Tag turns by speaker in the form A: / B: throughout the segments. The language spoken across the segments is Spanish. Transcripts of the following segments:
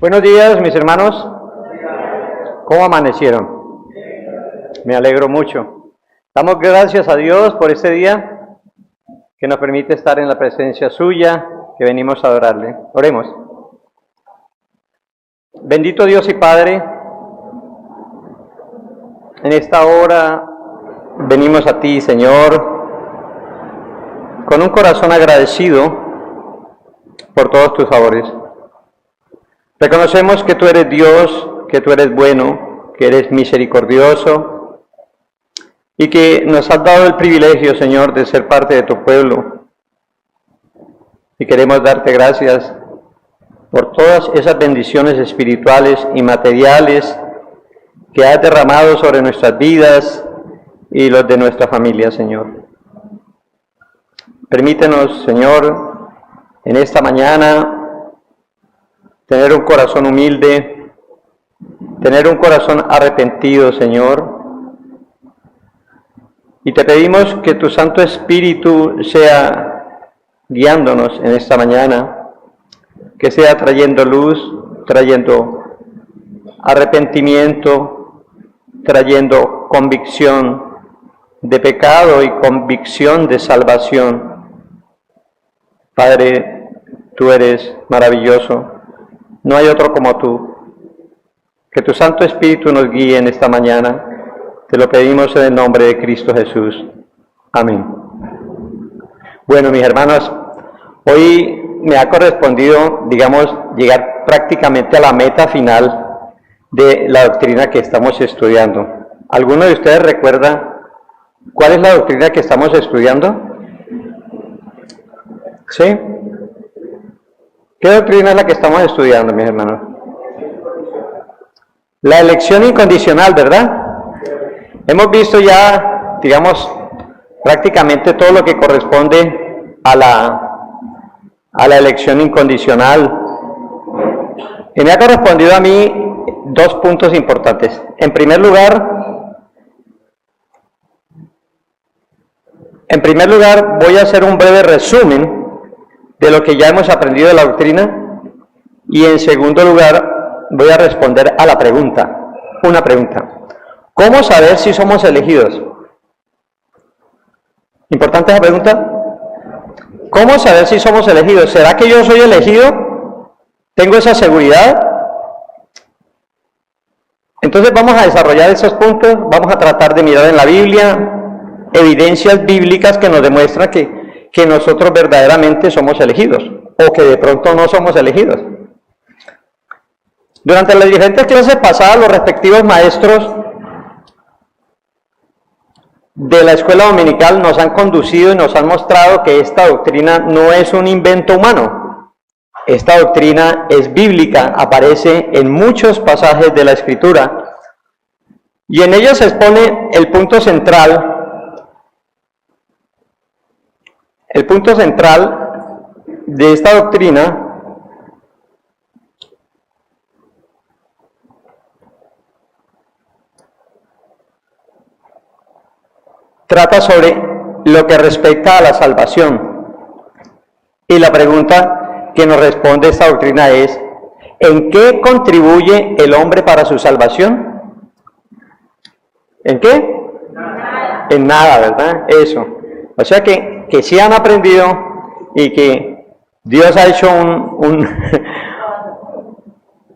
A: Buenos días, mis hermanos. ¿Cómo amanecieron? Me alegro mucho. Damos gracias a Dios por este día que nos permite estar en la presencia suya, que venimos a adorarle. Oremos. Bendito Dios y Padre, en esta hora venimos a ti, Señor, con un corazón agradecido por todos tus favores. Reconocemos que tú eres Dios, que tú eres bueno, que eres misericordioso y que nos has dado el privilegio, Señor, de ser parte de tu pueblo. Y queremos darte gracias por todas esas bendiciones espirituales y materiales que has derramado sobre nuestras vidas y los de nuestra familia, Señor. Permítenos, Señor, en esta mañana tener un corazón humilde, tener un corazón arrepentido, Señor. Y te pedimos que tu Santo Espíritu sea guiándonos en esta mañana, que sea trayendo luz, trayendo arrepentimiento, trayendo convicción de pecado y convicción de salvación. Padre, tú eres maravilloso. No hay otro como tú. Que tu Santo Espíritu nos guíe en esta mañana. Te lo pedimos en el nombre de Cristo Jesús. Amén. Bueno, mis hermanos, hoy me ha correspondido, digamos, llegar prácticamente a la meta final de la doctrina que estamos estudiando. ¿Alguno de ustedes recuerda cuál es la doctrina que estamos estudiando? ¿Sí? ¿Qué doctrina es la que estamos estudiando, mis hermanos? La elección incondicional, ¿verdad? Hemos visto ya, digamos, prácticamente todo lo que corresponde a la elección incondicional. Y me ha correspondido a mí dos puntos importantes. En primer lugar, voy a hacer un breve resumen de lo que ya hemos aprendido de la doctrina, y en segundo lugar voy a responder a la pregunta, una pregunta: ¿cómo saber si somos elegidos? Importante esa pregunta. ¿Cómo saber si somos elegidos? ¿Será que yo soy elegido? ¿Tengo esa seguridad? Entonces vamos a desarrollar esos puntos, vamos a tratar de mirar en la Biblia evidencias bíblicas que nos demuestran que nosotros verdaderamente somos elegidos, o que de pronto no somos elegidos. Durante las diferentes clases pasadas, los respectivos maestros de la escuela dominical nos han conducido y nos han mostrado que esta doctrina no es un invento humano. Esta doctrina es bíblica, aparece en muchos pasajes de la Escritura, y en ella se expone el punto central. El punto central de esta doctrina trata sobre lo que respecta a la salvación. Y la pregunta que nos responde esta doctrina es: ¿en qué contribuye el hombre para su salvación? ¿En qué? En nada, ¿verdad? Eso. O sea que sí han aprendido y que Dios ha hecho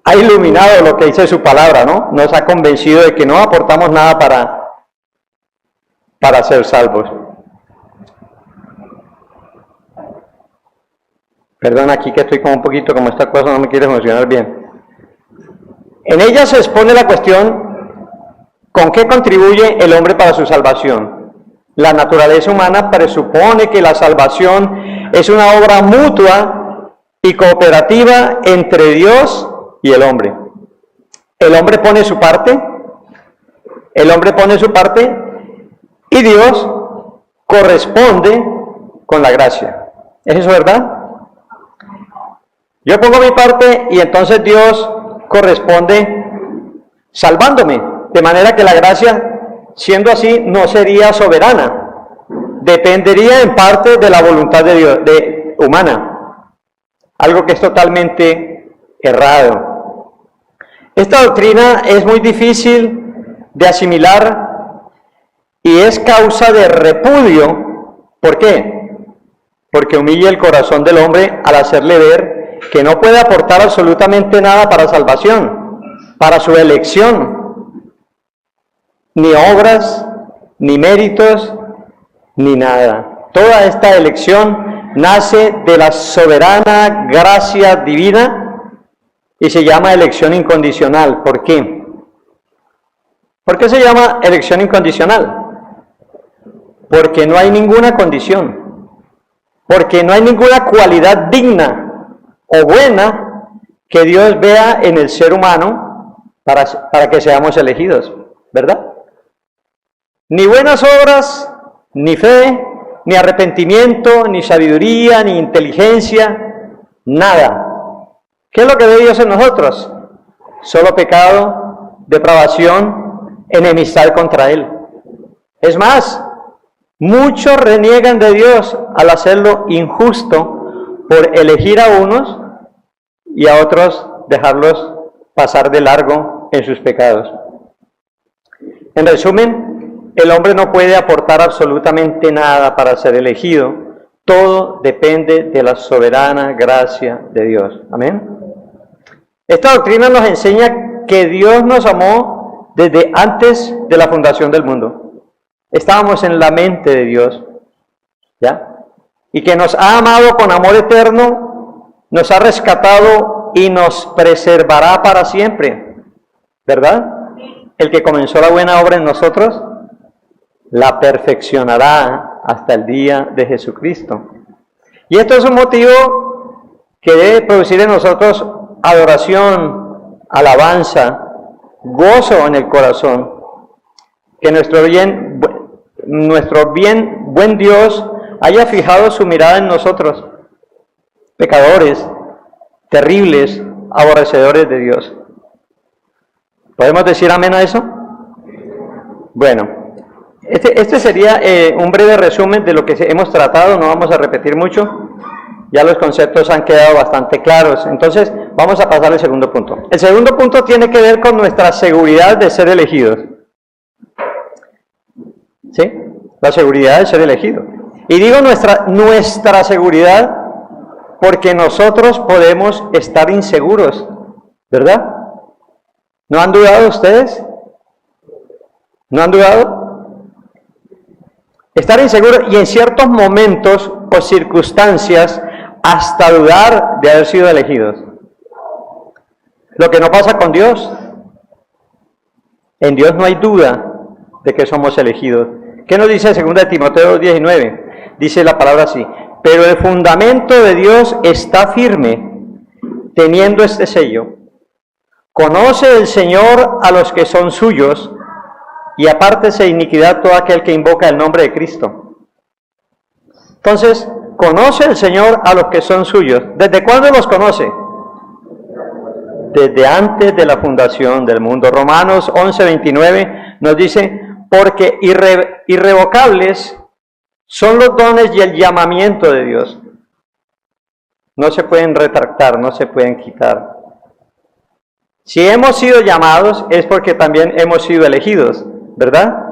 A: ha iluminado lo que dice su palabra, ¿no? Nos ha convencido de que no aportamos nada para ser salvos. Perdón, aquí que estoy como un poquito, como esta cosa no me quiere funcionar bien. En ella se expone la cuestión: ¿con qué contribuye el hombre para su salvación? La naturaleza humana presupone que la salvación es una obra mutua y cooperativa entre Dios y el hombre. El hombre pone su parte, y Dios corresponde con la gracia. ¿Es eso verdad? Yo pongo mi parte y entonces Dios corresponde salvándome, de manera que la gracia, siendo así, no sería soberana, dependería en parte de la voluntad de Dios, humana, algo que es totalmente errado. Esta doctrina es muy difícil de asimilar y es causa de repudio. ¿Por qué? Porque humilla el corazón del hombre al hacerle ver que no puede aportar absolutamente nada para salvación, para su elección, ni obras, ni méritos, ni nada. Toda esta elección nace de la soberana gracia divina y se llama elección incondicional. ¿Por qué? ¿Por qué se llama elección incondicional? Porque no hay ninguna condición, porque no hay ninguna cualidad digna o buena que Dios vea en el ser humano para que seamos elegidos, ¿verdad? Ni buenas obras, ni fe, ni arrepentimiento, ni sabiduría, ni inteligencia, nada. ¿Qué es lo que ve Dios en nosotros? Solo pecado, depravación, enemistad contra Él. Es más, muchos reniegan de Dios al hacerlo injusto por elegir a unos y a otros dejarlos pasar de largo en sus pecados. En resumen, el hombre no puede aportar absolutamente nada para ser elegido. Todo depende de la soberana gracia de Dios. Amén. Esta doctrina nos enseña que Dios nos amó desde antes de la fundación del mundo. Estábamos en la mente de Dios, ¿ya? Y que nos ha amado con amor eterno, nos ha rescatado y nos preservará para siempre, ¿verdad? El que comenzó la buena obra en nosotros, la perfeccionará hasta el día de Jesucristo. Y esto es un motivo que debe producir en nosotros adoración, alabanza, gozo en el corazón, que nuestro buen Dios haya fijado su mirada en nosotros, pecadores, terribles, aborrecedores de Dios. ¿Podemos decir amén a eso? Bueno, este sería un breve resumen de lo que hemos tratado, no vamos a repetir mucho. Ya los conceptos han quedado bastante claros. Entonces, vamos a pasar al segundo punto. El segundo punto tiene que ver con nuestra seguridad de ser elegidos. ¿Sí? La seguridad de ser elegidos. Y digo nuestra seguridad porque nosotros podemos estar inseguros, ¿verdad? ¿No han dudado ustedes? ¿No han dudado? Estar inseguro y en ciertos momentos o circunstancias hasta dudar de haber sido elegidos. Lo que no pasa con Dios. En Dios no hay duda de que somos elegidos. ¿Qué nos dice 2 Timoteo 2:19? Dice la palabra así: pero el fundamento de Dios está firme, teniendo este sello. Conoce el Señor a los que son suyos, y apártese de iniquidad todo aquel que invoca el nombre de Cristo. Entonces, conoce el Señor a los que son suyos. ¿Desde cuándo los conoce? Desde antes de la fundación del mundo. Romanos 11:29 nos dice: porque irrevocables son los dones y el llamamiento de Dios. No se pueden retractar, no se pueden quitar. Si hemos sido llamados es porque también hemos sido elegidos, ¿verdad?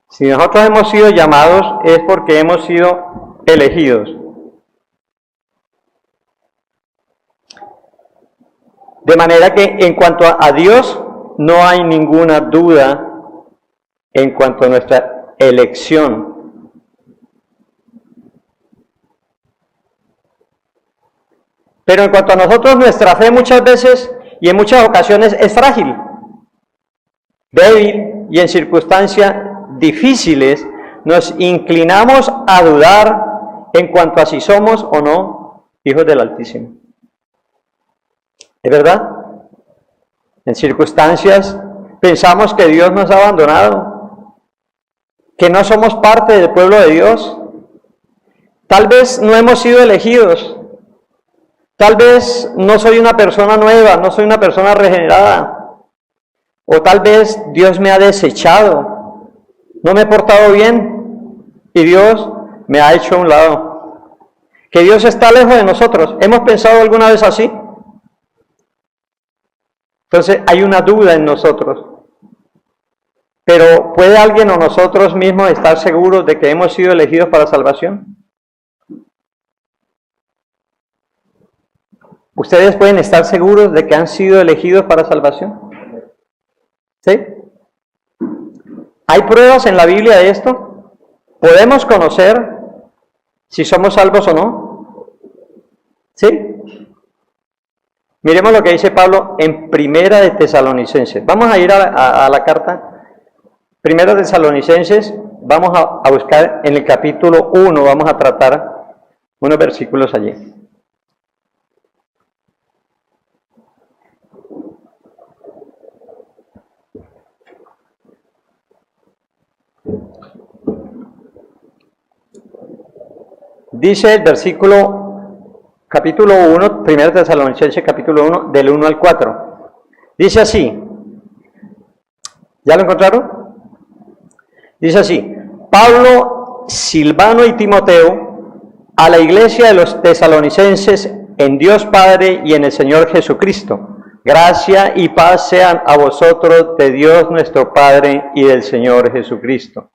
A: Si nosotros hemos sido llamados es porque hemos sido elegidos. De manera que en cuanto a Dios no hay ninguna duda en cuanto a nuestra elección. Pero en cuanto a nosotros, nuestra fe muchas veces y en muchas ocasiones es frágil, débil, y en circunstancias difíciles nos inclinamos a dudar en cuanto a si somos o no hijos del Altísimo. ¿Es verdad? En circunstancias pensamos que Dios nos ha abandonado, que no somos parte del pueblo de Dios. Tal vez no hemos sido elegidos. Tal vez no soy una persona nueva, no soy una persona regenerada. O tal vez Dios me ha desechado, no me he portado bien y Dios me ha hecho a un lado. Que Dios está lejos de nosotros. ¿Hemos pensado alguna vez así? Entonces hay una duda en nosotros. Pero ¿puede alguien o nosotros mismos estar seguros de que hemos sido elegidos para salvación? ¿Ustedes pueden estar seguros de que han sido elegidos para salvación? ¿Sí? ¿Hay pruebas en la Biblia de esto? ¿Podemos conocer si somos salvos o no? ¿Sí? Miremos lo que dice Pablo en Primera de Tesalonicenses. Vamos a ir a la carta. Primera de Tesalonicenses, vamos a buscar en el capítulo 1, vamos a tratar unos versículos allí. Dice el capítulo 1, 1 Tesalonicenses capítulo 1, del 1 al 4. Dice así, ¿ya lo encontraron? Dice así, Pablo, Silvano y Timoteo, a la iglesia de los tesalonicenses, en Dios Padre y en el Señor Jesucristo. Gracia y paz sean a vosotros de Dios nuestro Padre y del Señor Jesucristo.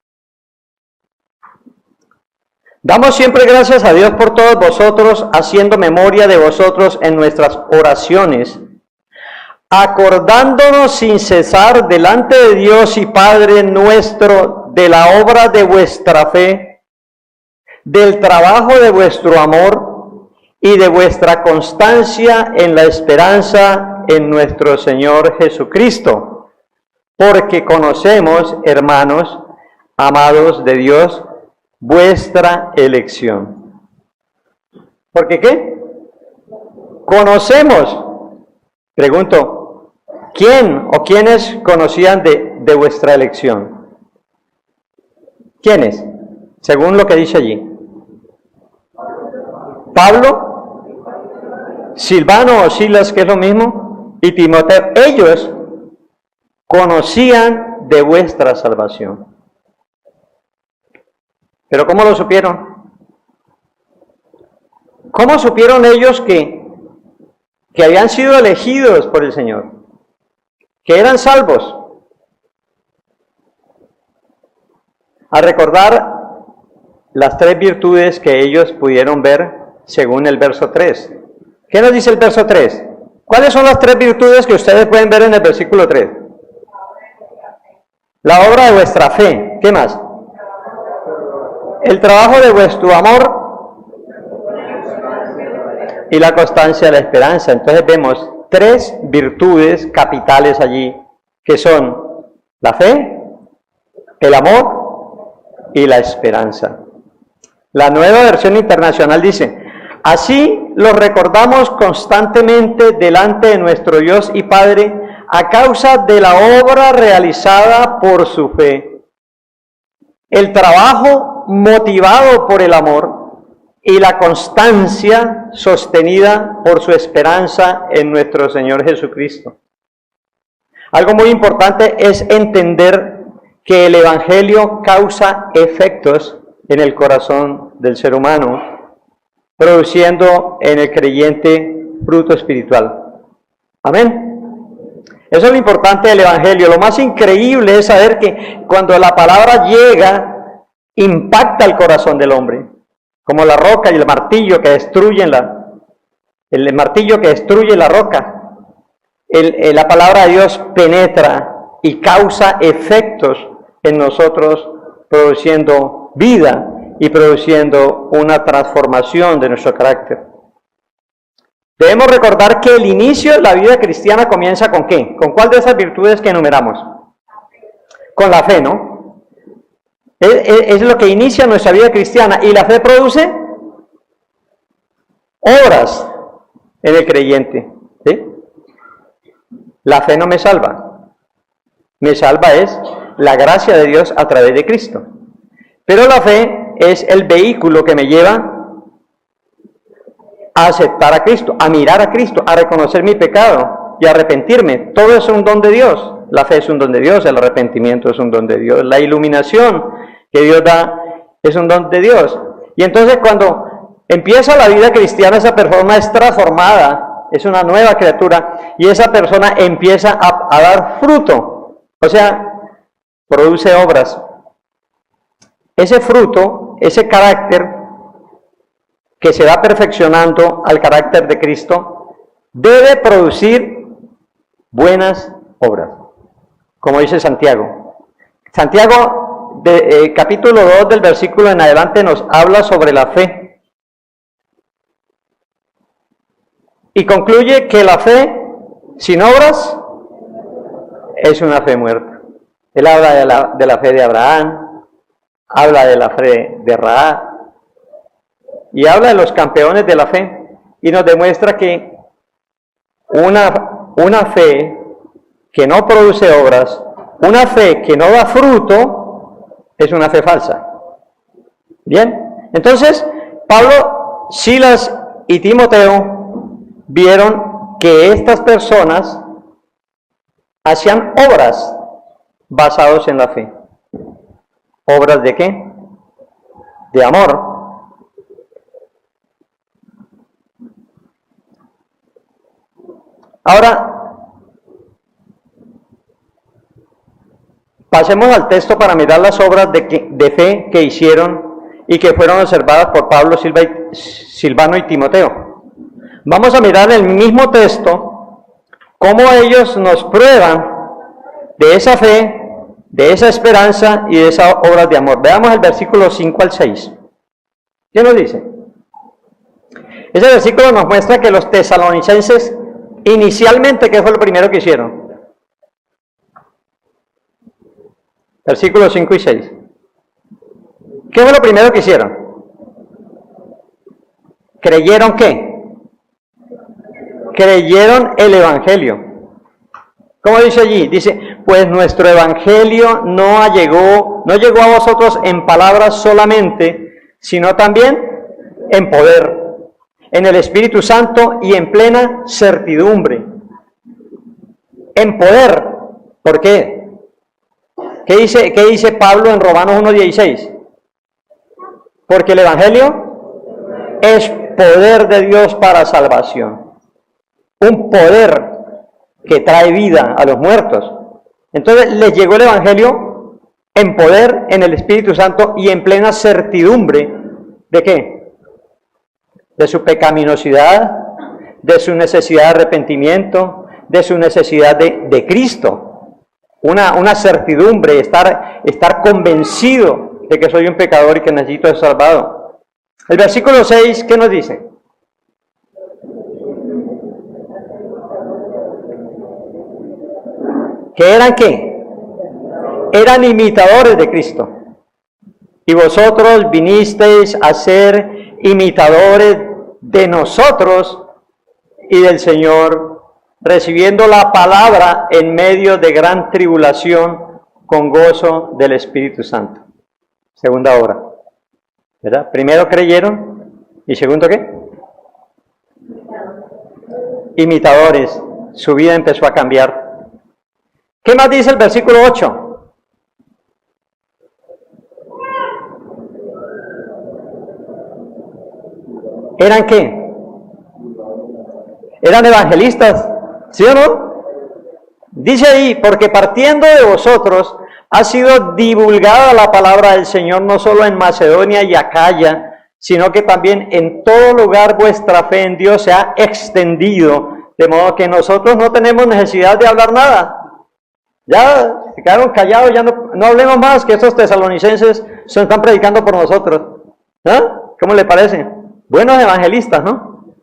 A: Damos siempre gracias a Dios por todos vosotros, haciendo memoria de vosotros en nuestras oraciones, acordándonos sin cesar delante de Dios y Padre nuestro de la obra de vuestra fe, del trabajo de vuestro amor y de vuestra constancia en la esperanza en nuestro Señor Jesucristo, porque conocemos, hermanos, amados de Dios, vuestra elección. ¿Porque qué? Conocemos. Pregunto, ¿quién o quiénes conocían de vuestra elección? ¿Quiénes? Según lo que dice allí. Pablo, Silvano o Silas, que es lo mismo, y Timoteo. Ellos conocían de vuestra salvación. ¿Pero cómo lo supieron? ¿Cómo supieron ellos que habían sido elegidos por el Señor? Que eran salvos. A recordar las 3 virtudes que ellos pudieron ver según el verso 3. ¿Qué nos dice el verso 3? ¿Cuáles son las 3 virtudes que ustedes pueden ver en el versículo 3? La obra de vuestra fe. ¿Qué más? El trabajo de vuestro amor y la constancia de la esperanza. Entonces vemos 3 virtudes capitales allí, que son la fe, el amor y la esperanza. La Nueva Versión Internacional dice, así los recordamos constantemente delante de nuestro Dios y Padre a causa de la obra realizada por su fe, el trabajo motivado por el amor y la constancia sostenida por su esperanza en nuestro Señor Jesucristo. Algo muy importante es entender que el Evangelio causa efectos en el corazón del ser humano, produciendo en el creyente fruto espiritual. Amén. Eso es lo importante del Evangelio. Lo más increíble es saber que cuando la palabra llega, impacta el corazón del hombre, como la roca y el martillo que destruyen el martillo que destruye la roca. La palabra de Dios penetra y causa efectos en nosotros, produciendo vida y produciendo una transformación de nuestro carácter. Debemos recordar que el inicio de la vida cristiana comienza ¿con qué? ¿Con cuál de esas virtudes que enumeramos? Con la fe, ¿no? Es lo que inicia nuestra vida cristiana, y la fe produce obras en el creyente, ¿sí? La fe no me salva. Me salva es la gracia de Dios a través de Cristo. Pero la fe es el vehículo que me lleva a aceptar a Cristo, a mirar a Cristo, a reconocer mi pecado y a arrepentirme. Todo es un don de Dios. La fe es un don de Dios, el arrepentimiento es un don de Dios, la iluminación que Dios da es un don de Dios. Y entonces cuando empieza la vida cristiana, esa persona es transformada es una nueva criatura, y esa persona empieza a dar fruto, o sea, produce obras. Ese fruto, ese carácter que se va perfeccionando al carácter de Cristo, debe producir buenas obras, como dice Santiago. Santiago, capítulo 2 del versículo en adelante, nos habla sobre la fe. Y concluye que la fe sin obras es una fe muerta. Él habla de la fe de Abraham, habla de la fe de Rahab, y habla de los campeones de la fe, y nos demuestra que una fe que no produce obras, una fe que no da fruto, es una fe falsa. Bien, entonces Pablo, Silas y Timoteo vieron que estas personas hacían obras basadas en la fe. ¿Obras de qué? De amor. Ahora, pasemos al texto para mirar las obras de fe que hicieron y que fueron observadas por Pablo, Silvano y Timoteo. Vamos a mirar el mismo texto, cómo ellos nos prueban de esa fe, de esa esperanza y de esas obras de amor. Veamos el versículo 5 al 6. ¿Qué nos dice? Ese versículo nos muestra que los tesalonicenses, inicialmente, ¿qué fue lo primero que hicieron? Versículos 5 y 6. ¿Qué fue lo primero que hicieron? ¿Creyeron qué? Creyeron el Evangelio. ¿Cómo dice allí? Dice, pues nuestro Evangelio no llegó a vosotros en palabras solamente, sino también en poder, en el Espíritu Santo y en plena certidumbre. En poder. ¿Por qué? ¿Qué dice Pablo en Romanos 1:16? Porque el Evangelio es poder de Dios para salvación. Un poder que trae vida a los muertos. Entonces les llegó el Evangelio en poder, en el Espíritu Santo y en plena certidumbre. ¿De qué? De su pecaminosidad, de su necesidad de arrepentimiento, de su necesidad de Cristo. Una certidumbre, estar convencido de que soy un pecador y que necesito ser salvado. El versículo 6, ¿qué nos dice? ¿Que eran qué? Eran imitadores de Cristo. Y vosotros vinisteis a ser imitadores de nosotros y del Señor, recibiendo la palabra en medio de gran tribulación con gozo del Espíritu Santo. Segunda obra, ¿verdad? Primero creyeron y segundo ¿qué? Imitadores. Su vida empezó a cambiar. ¿Qué más dice el versículo 8? ¿Eran qué? ¿Eran evangelistas? ¿Sí o no? Dice ahí, porque partiendo de vosotros ha sido divulgada la palabra del Señor no solo en Macedonia y Acaya, sino que también en todo lugar vuestra fe en Dios se ha extendido, de modo que nosotros no tenemos necesidad de hablar nada. Ya se quedaron callados, ya no hablemos más, que estos tesalonicenses se están predicando por nosotros. ¿Ah? ¿Cómo le parece? Buenos evangelistas, ¿no?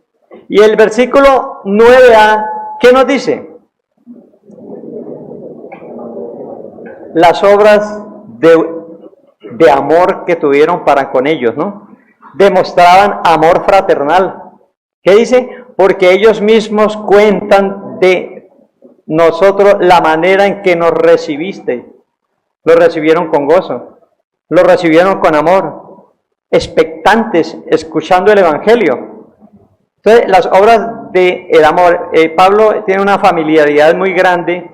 A: Y el versículo 9a, ¿qué nos dice? Las obras de amor que tuvieron para con ellos, ¿no? Demostraban amor fraternal. ¿Qué dice? Porque ellos mismos cuentan de nosotros la manera en que nos recibiste. Lo recibieron con gozo, lo recibieron con amor, expectantes, escuchando el Evangelio. Entonces, las obras del amor, Pablo tiene una familiaridad muy grande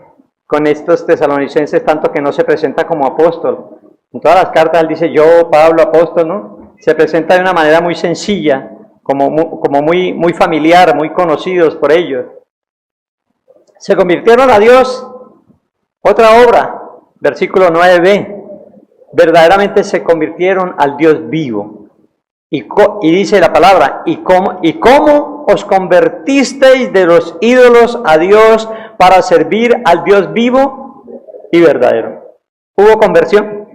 A: con estos tesalonicenses, tanto que no se presenta como apóstol. En todas las cartas él dice yo, Pablo, apóstol, ¿no? Se presenta de una manera muy sencilla, como muy familiar, muy conocidos por ellos. Se convirtieron a Dios, otra obra, versículo 9b, verdaderamente se convirtieron al Dios vivo. Y dice la palabra, ¿y cómo os convertisteis de los ídolos a Dios para servir al Dios vivo y verdadero? ¿Hubo conversión?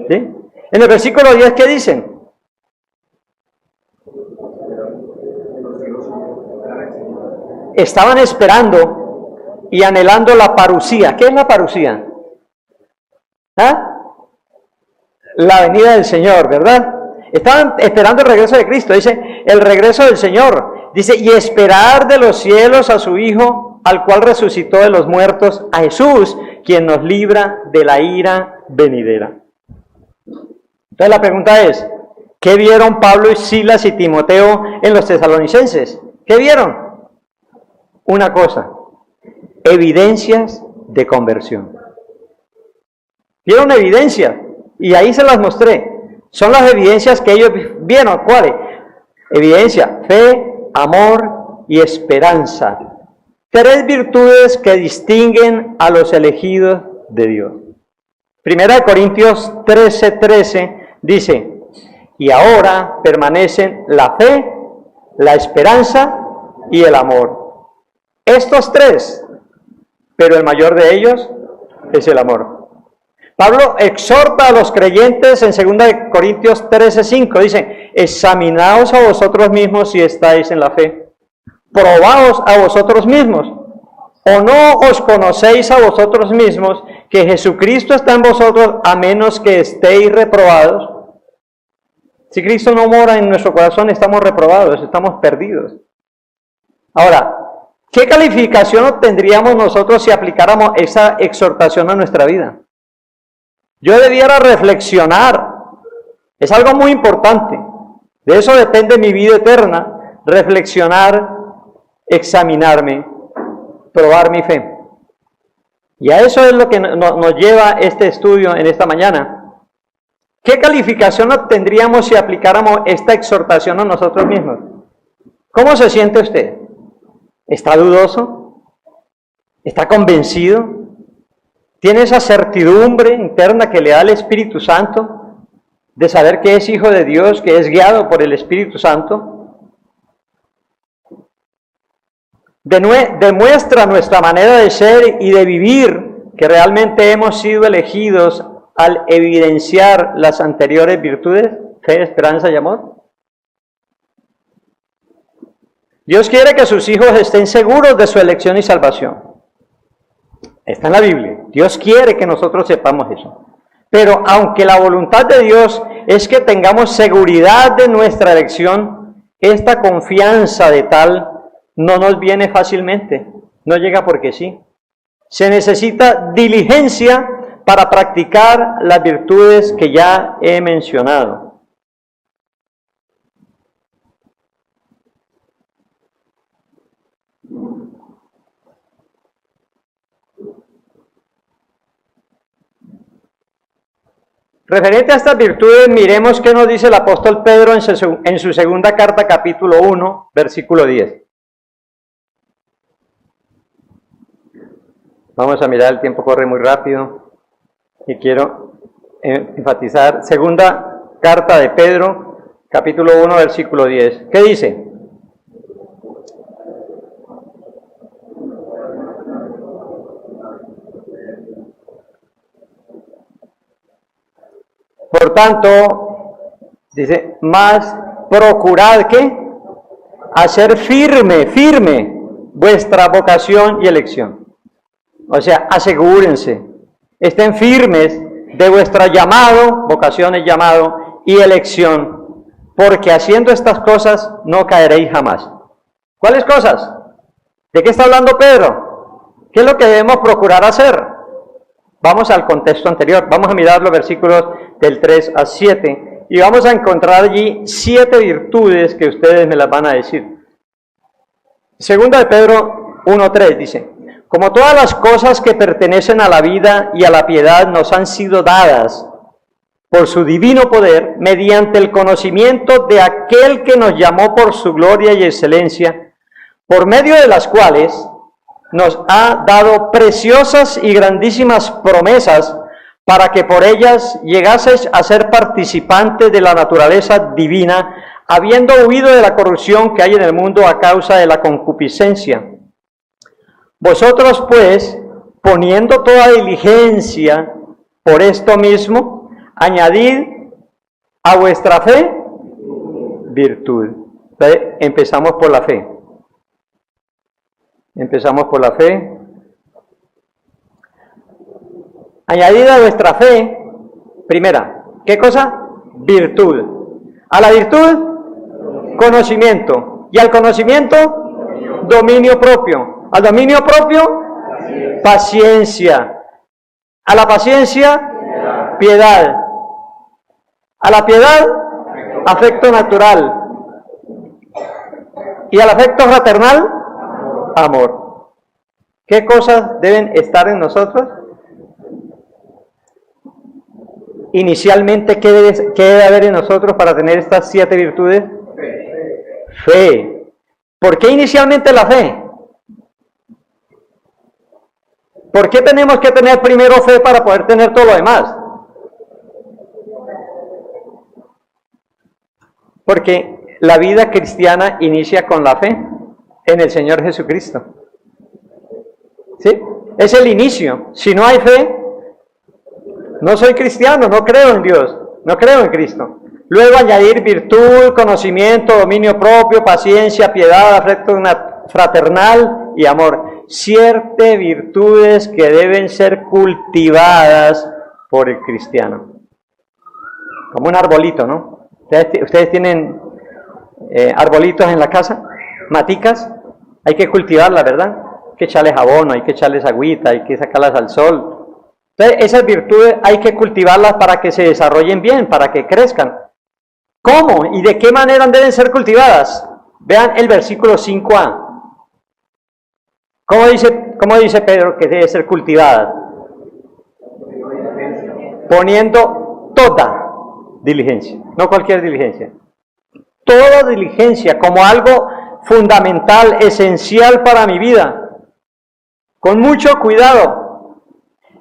A: ¿Sí? En el versículo 10, ¿qué dicen? Estaban esperando y anhelando la parusía. ¿Qué es la parusía? ¿Ah? La venida del Señor, ¿verdad? Estaban esperando el regreso de Cristo, dice, el regreso del Señor. Dice, y esperar de los cielos a su Hijo, al cual resucitó de los muertos, a Jesús, quien nos libra de la ira venidera. Entonces la pregunta es, ¿qué vieron Pablo y Silas y Timoteo en los tesalonicenses? ¿Qué vieron? Una cosa, evidencias de conversión. Vieron evidencias, y ahí se las mostré. Son las evidencias que ellos vieron. ¿Cuáles? Evidencia, fe, amor y esperanza. Tres virtudes que distinguen a los elegidos de Dios. Primera de Corintios 13:13 dice, y ahora permanecen la fe, la esperanza y el amor. Estos tres, pero el mayor de ellos es el amor. Pablo exhorta a los creyentes en 2 Corintios 13:5, dice, examinaos a vosotros mismos si estáis en la fe, probaos a vosotros mismos, o no os conocéis a vosotros mismos que Jesucristo está en vosotros a menos que estéis reprobados. Si Cristo no mora en nuestro corazón, estamos reprobados, estamos perdidos. Ahora, ¿qué calificación obtendríamos nosotros si aplicáramos esa exhortación a nuestra vida? Yo debiera reflexionar, es algo muy importante, de eso depende mi vida eterna, reflexionar, examinarme, probar mi fe. Y a eso es lo que nos lleva este estudio en esta mañana. ¿Qué calificación obtendríamos si aplicáramos esta exhortación a nosotros mismos? ¿Cómo se siente usted? ¿Está dudoso? ¿Está convencido? ¿Tiene esa certidumbre interna que le da el Espíritu Santo de saber que es hijo de Dios, que es guiado por el Espíritu Santo? Demuestra nuestra manera de ser y de vivir que realmente hemos sido elegidos al evidenciar las anteriores virtudes, fe, esperanza y amor. Dios quiere que sus hijos estén seguros de su elección y salvación. Está en la Biblia. Dios quiere que nosotros sepamos eso. Pero aunque la voluntad de Dios es que tengamos seguridad de nuestra elección, esta confianza de tal no nos viene fácilmente. No llega porque sí. Se necesita diligencia para practicar las virtudes que ya he mencionado. Referente a estas virtudes, miremos qué nos dice el apóstol Pedro en su segunda carta, capítulo 1, versículo 10. Vamos a mirar, el tiempo corre muy rápido y quiero enfatizar. Segunda carta de Pedro, capítulo 1, versículo 10. ¿Qué dice? Por tanto, dice, más procurad que hacer firme vuestra vocación y elección. O sea, asegúrense, estén firmes de vuestro llamado, vocación es llamado, y elección, porque haciendo estas cosas no caeréis jamás. ¿Cuáles cosas? ¿De qué está hablando Pedro? ¿Qué es lo que debemos procurar hacer? Vamos al contexto anterior, vamos a mirar los versículos del 3 a 7 y vamos a encontrar allí 7 virtudes que ustedes me las van a decir. Segunda de Pedro 1:3 dice, como todas las cosas que pertenecen a la vida y a la piedad nos han sido dadas por su divino poder, mediante el conocimiento de aquel que nos llamó por su gloria y excelencia, por medio de las cuales nos ha dado preciosas y grandísimas promesas, para que por ellas llegaseis a ser participantes de la naturaleza divina, habiendo huido de la corrupción que hay en el mundo a causa de la concupiscencia. Vosotros, pues, poniendo toda diligencia por esto mismo, añadid a vuestra fe virtud. Entonces, empezamos por la fe. Empezamos por la fe. Añadid a vuestra fe, primera, ¿qué cosa? Virtud. A la virtud, conocimiento. Y al conocimiento, dominio propio. Al dominio propio, paciencia. A la paciencia, piedad. A la piedad, afecto natural. Y al afecto fraternal, amor. ¿Qué cosas deben estar en nosotros? Inicialmente, ¿qué debe haber en nosotros para tener estas 7 virtudes? Fe. ¿Por qué inicialmente la fe? ¿Por qué tenemos que tener primero fe para poder tener todo lo demás? Porque la vida cristiana inicia con la fe en el Señor Jesucristo. ¿Sí? Es el inicio. Si no hay fe, no soy cristiano, no creo en Dios, no creo en Cristo. Luego añadir virtud, conocimiento, dominio propio, paciencia, piedad, afecto fraternal y amor. 7 virtudes que deben ser cultivadas por el cristiano. Como un arbolito, ¿no? Ustedes tienen arbolitos en la casa, maticas, hay que cultivarlas, ¿verdad? Hay que echarles abono, hay que echarles agüita, hay que sacarlas al sol. Entonces, esas virtudes hay que cultivarlas para que se desarrollen bien, para que crezcan. ¿Cómo y de qué manera deben ser cultivadas? Vean el versículo 5a. ¿Cómo dice Pedro que debe ser cultivada? Poniendo toda diligencia, no cualquier diligencia. Toda diligencia como algo fundamental, esencial para mi vida. Con mucho cuidado.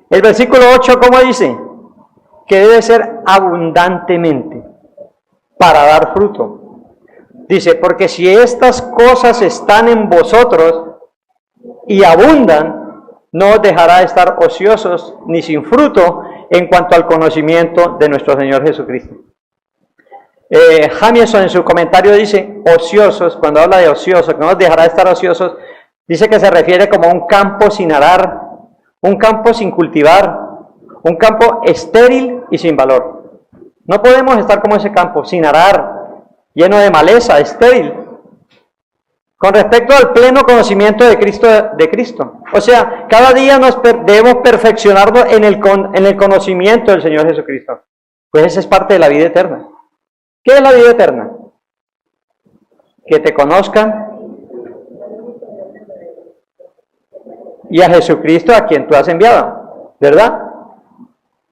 A: El versículo 8, ¿cómo dice? Que debe ser abundantemente para dar fruto. Dice, porque si estas cosas están en vosotros y abundan, no os dejará estar ociosos ni sin fruto en cuanto al conocimiento de nuestro Señor Jesucristo. Jamieson en su comentario dice, ociosos, cuando habla de ociosos, que no nos dejará estar ociosos, dice que se refiere como a un campo sin arar, un campo sin cultivar, un campo estéril y sin valor. No podemos estar como ese campo, sin arar, lleno de maleza, estéril. Con respecto al pleno conocimiento de Cristo. O sea, cada día debemos perfeccionarnos en el conocimiento del Señor Jesucristo. Pues esa es parte de la vida eterna. ¿Qué es la vida eterna? Que te conozcan y a Jesucristo a quien tú has enviado, ¿verdad?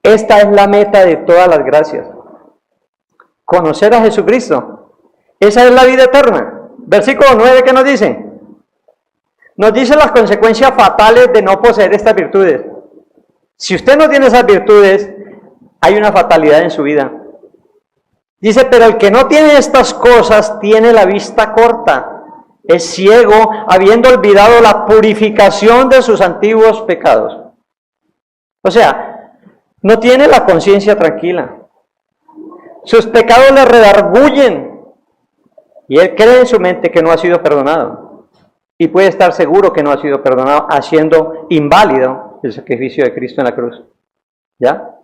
A: Esta es la meta de todas las gracias. Conocer a Jesucristo. Esa es la vida eterna. Versículo 9, ¿qué nos dice? Nos dice las consecuencias fatales de no poseer estas virtudes. Si usted no tiene esas virtudes, hay una fatalidad en su vida. Dice, pero el que no tiene estas cosas tiene la vista corta. Es ciego, habiendo olvidado la purificación de sus antiguos pecados. O sea, no tiene la conciencia tranquila. Sus pecados le redargüyen. Y él cree en su mente que no ha sido perdonado. Y puede estar seguro que no ha sido perdonado, haciendo inválido el sacrificio de Cristo en la cruz. ¿Ya?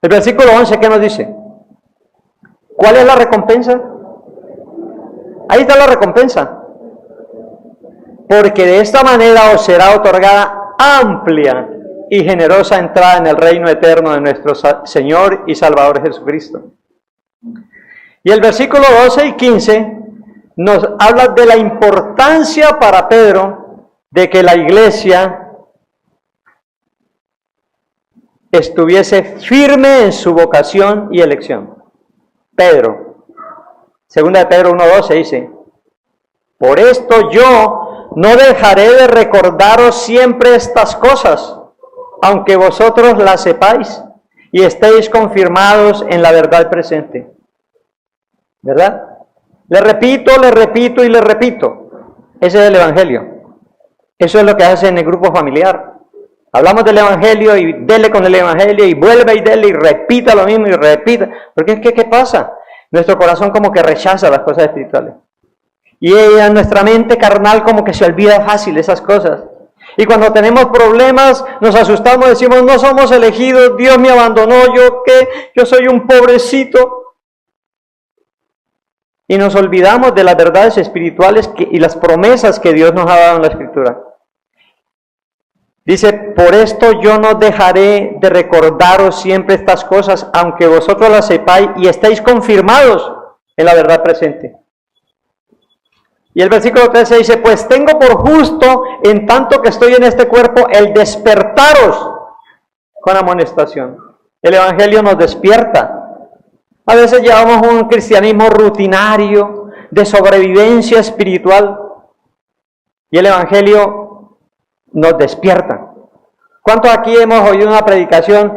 A: El versículo 11, ¿qué nos dice? ¿Cuál es la recompensa? Ahí está la recompensa. Porque de esta manera os será otorgada amplia y generosa entrada en el reino eterno de nuestro Señor y Salvador Jesucristo. Y el versículo 12 y 15 nos habla de la importancia para Pedro de que la iglesia estuviese firme en su vocación y elección. Pedro, segunda de Pedro 1:12 dice, por esto yo no dejaré de recordaros siempre estas cosas, aunque vosotros las sepáis y estéis confirmados en la verdad presente. ¿Verdad? Le repito y le repito. Ese es el Evangelio. Eso es lo que hace en el grupo familiar. Hablamos del Evangelio y dele con el Evangelio y vuelve y dele y repita lo mismo y repita. Porque es que, ¿qué pasa? Nuestro corazón como que rechaza las cosas espirituales. Y en nuestra mente carnal como que se olvida fácil esas cosas. Y cuando tenemos problemas nos asustamos, decimos, no somos elegidos, Dios me abandonó, ¿yo qué? Yo soy un pobrecito. Y nos olvidamos de las verdades espirituales y las promesas que Dios nos ha dado en la Escritura. Dice, por esto yo no dejaré de recordaros siempre estas cosas, aunque vosotros las sepáis y estéis confirmados en la verdad presente. Y el versículo 13 dice, pues tengo por justo, en tanto que estoy en este cuerpo, el despertaros con amonestación. El Evangelio nos despierta. A veces llevamos un cristianismo rutinario, de sobrevivencia espiritual, y el Evangelio nos despierta. ¿Cuántos aquí hemos oído una predicación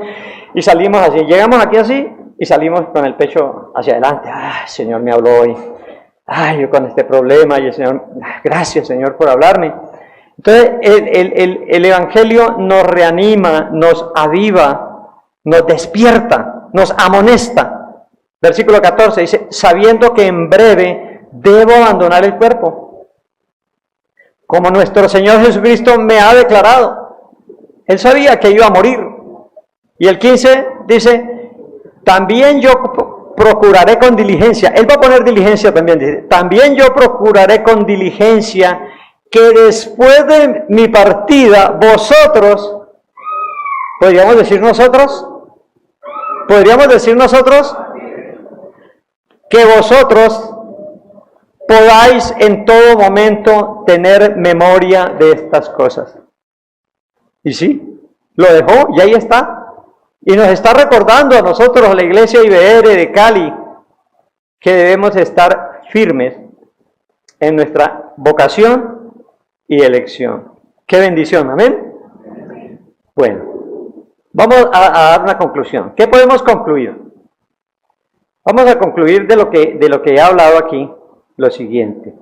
A: y salimos así? Llegamos aquí así y salimos con el pecho hacia adelante. ¡Ay, Señor me habló hoy! ¡Ay, yo con este problema! Y el Señor, gracias Señor por hablarme. Entonces el Evangelio nos reanima, nos aviva, nos despierta, nos amonesta. Versículo 14 dice, sabiendo que en breve debo abandonar el cuerpo, como nuestro Señor Jesucristo me ha declarado. Él sabía que iba a morir. Y el 15 dice, también yo procuraré con diligencia. Él va a poner diligencia también. Dice, también yo procuraré con diligencia que después de mi partida, vosotros, ¿podríamos decir nosotros? Que vosotros podáis en todo momento tener memoria de estas cosas. Y sí, lo dejó y ahí está. Y nos está recordando a nosotros, la iglesia IBR de Cali, que debemos estar firmes en nuestra vocación y elección. ¡Qué bendición! ¿Amén? Bueno, vamos a dar una conclusión. ¿Qué podemos concluir? Vamos a concluir de lo que he hablado aquí, lo siguiente.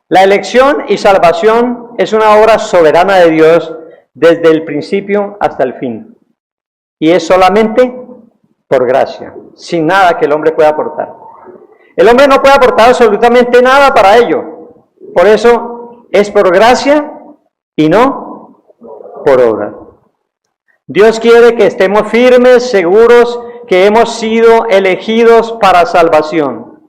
A: La elección y salvación es una obra soberana de Dios desde el principio hasta el fin. Y es solamente por gracia, sin nada que el hombre pueda aportar. El hombre no puede aportar absolutamente nada para ello. Por eso es por gracia y no por obra. Dios quiere que estemos firmes, seguros que hemos sido elegidos para salvación.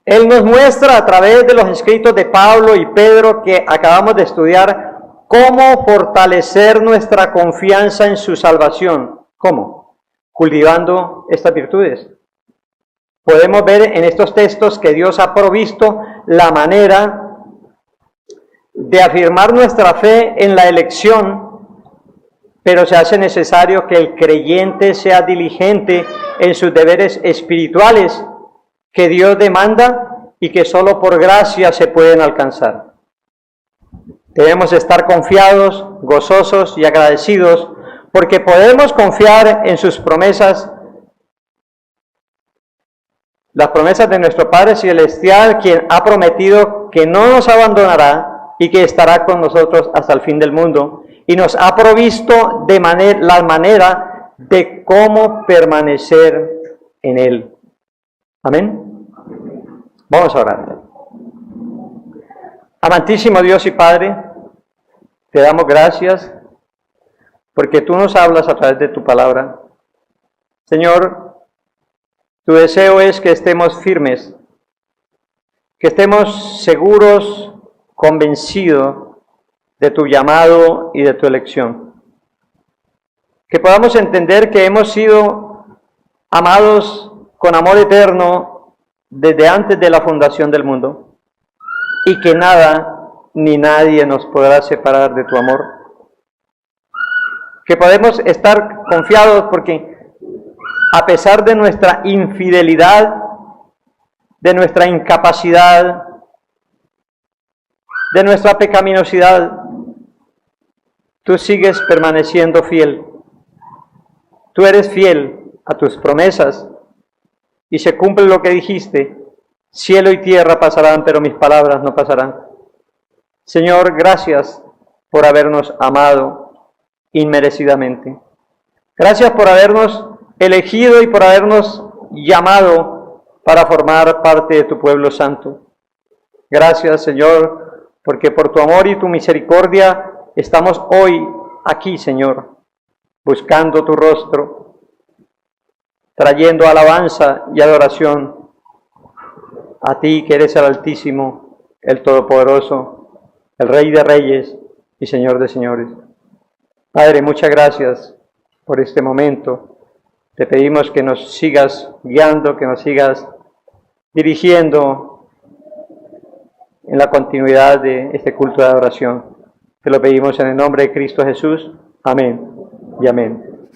A: Él nos muestra a través de los escritos de Pablo y Pedro que acabamos de estudiar cómo fortalecer nuestra confianza en su salvación. ¿Cómo? Cultivando estas virtudes. Podemos ver en estos textos que Dios ha provisto la manera de afirmar nuestra fe en la elección, pero se hace necesario que el creyente sea diligente en sus deberes espirituales que Dios demanda y que solo por gracia se pueden alcanzar. Debemos estar confiados, gozosos y agradecidos porque podemos confiar en sus promesas, las promesas de nuestro Padre Celestial, quien ha prometido que no nos abandonará y que estará con nosotros hasta el fin del mundo, y nos ha provisto la manera de cómo permanecer en Él. Amén. Vamos a orar. Amantísimo Dios y Padre, te damos gracias porque tú nos hablas a través de tu palabra. Señor, tu deseo es que estemos firmes, que estemos seguros, convencidos de tu llamado y de tu elección. Que podamos entender que hemos sido amados con amor eterno desde antes de la fundación del mundo y que nada ni nadie nos podrá separar de tu amor. Que podemos estar confiados porque a pesar de nuestra infidelidad, de nuestra incapacidad, de nuestra pecaminosidad, tú sigues permaneciendo fiel. Tú eres fiel a tus promesas y se cumple lo que dijiste: cielo y tierra pasarán, pero mis palabras no pasarán. Señor, gracias por habernos amado inmerecidamente. Gracias por habernos elegido y por habernos llamado para formar parte de tu pueblo santo. Gracias, Señor, porque por tu amor y tu misericordia estamos hoy aquí, Señor, buscando tu rostro, trayendo alabanza y adoración a ti, que eres el Altísimo, el Todopoderoso, el Rey de Reyes y Señor de Señores. Padre, muchas gracias por este momento. Te pedimos que nos sigas guiando, que nos sigas dirigiendo en la continuidad de este culto de adoración. Te lo pedimos en el nombre de Cristo Jesús. Amén y amén.